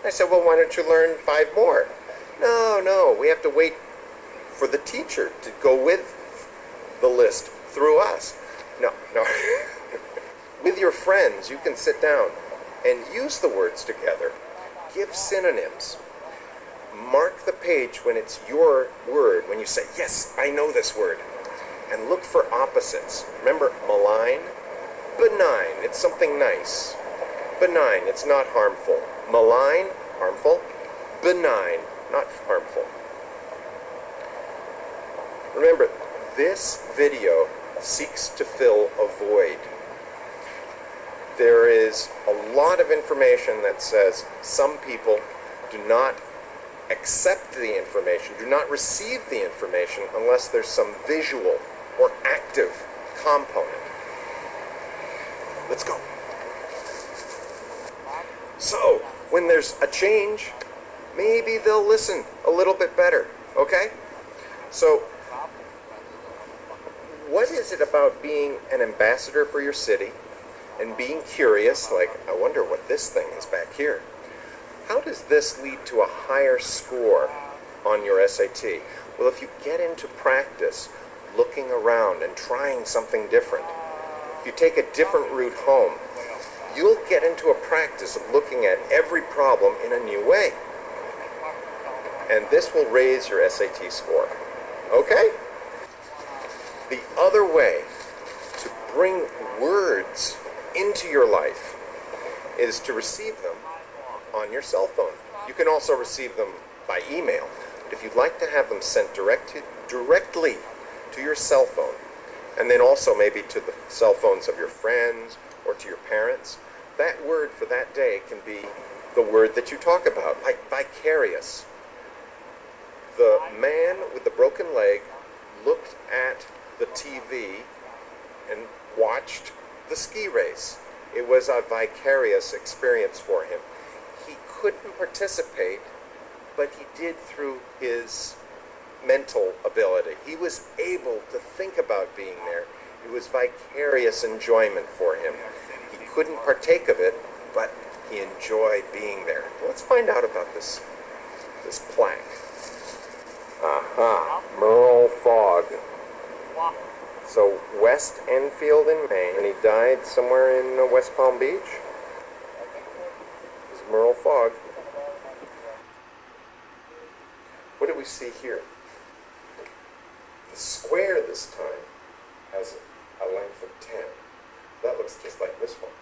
I said, well, why don't you learn 5 more? No, we have to wait for the teacher to go with the list through us. No. With your friends, you can sit down and use the words together. Give synonyms. Mark the page when it's your word, when you say, yes, I know this word. And look for opposites. Remember, malign? Benign, it's something nice. Benign, it's not harmful. Malign, harmful. Benign, not harmful. Remember, this video seeks to fill a void. There is a lot of information that says some people do not accept the information, do not receive the information unless there's some visual or active component. Let's go. So, when there's a change, maybe they'll listen a little bit better, okay? So, what is it about being an ambassador for your city and being curious, like, I wonder what this thing is back here? How does this lead to a higher score on your SAT? Well, if you get into practice looking around and trying something different, if you take a different route home, you'll get into a practice of looking at every problem in a new way. And this will raise your SAT score. Okay? The other way to bring words into your life is to receive them on your cell phone. You can also receive them by email. But if you'd like to have them sent directly to your cell phone, and then also maybe to the cell phones of your friends or to your parents, that word for that day can be the word that you talk about, like vicarious. The man with the broken leg looked at the TV and watched the ski race. It was a vicarious experience for him. He couldn't participate, but he did through his mental ability. He was able to think about being there. It was vicarious enjoyment for him. He couldn't partake of it, but he enjoyed being there. Let's find out about this plaque. Aha, Merle Fogg. So West Enfield in Maine, and he died somewhere in West Palm Beach. This is Merle Fogg. What do we see here? The square this time has a length of 10. That looks just like this one.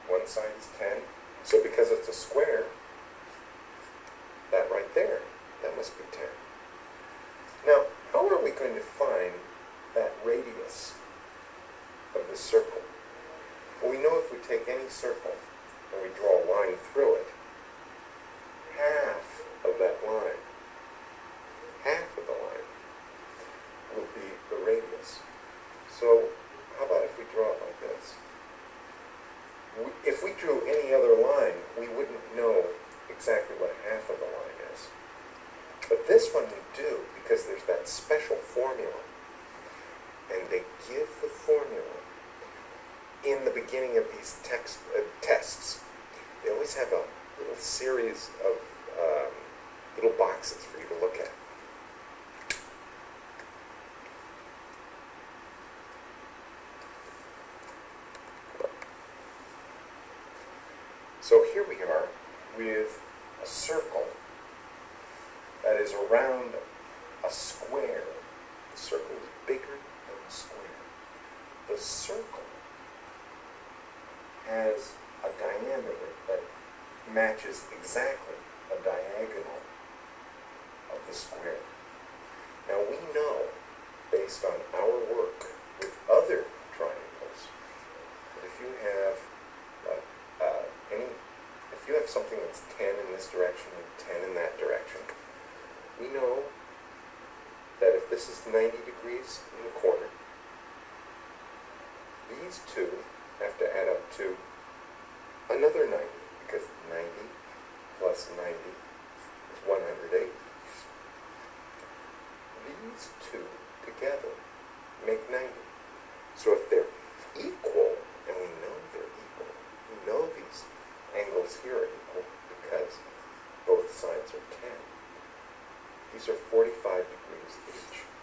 One side is 10. So because it's a square, that right there, that must be 10. Now, how are we going to find that radius of the circle? Well, we know if we take any circle and we draw a line through it, half of that line, half of the line, will be the radius. So, how about if we draw it like this? If we drew any other line, we wouldn't know exactly what half of the line is. But this one we do, because there's that special formula. And they give the formula in the beginning of these tests. They always have a little series of little boxes for you to look at. So here we are with a circle that is around a square. The circle is bigger than the square. The circle has a diameter that matches exactly a diagonal of the square. Now we know, based on our work with other triangles, that if you have if you have something that's 10 in this direction and 10 in that direction, we know that if this is 90 degrees in the corner, these two have to add up to another 90, because 90 plus 90 is 108. These two together make 90. So if they're equal, and we know they're equal, we know these angles here are equal because sides are 10. These are 45 degrees each.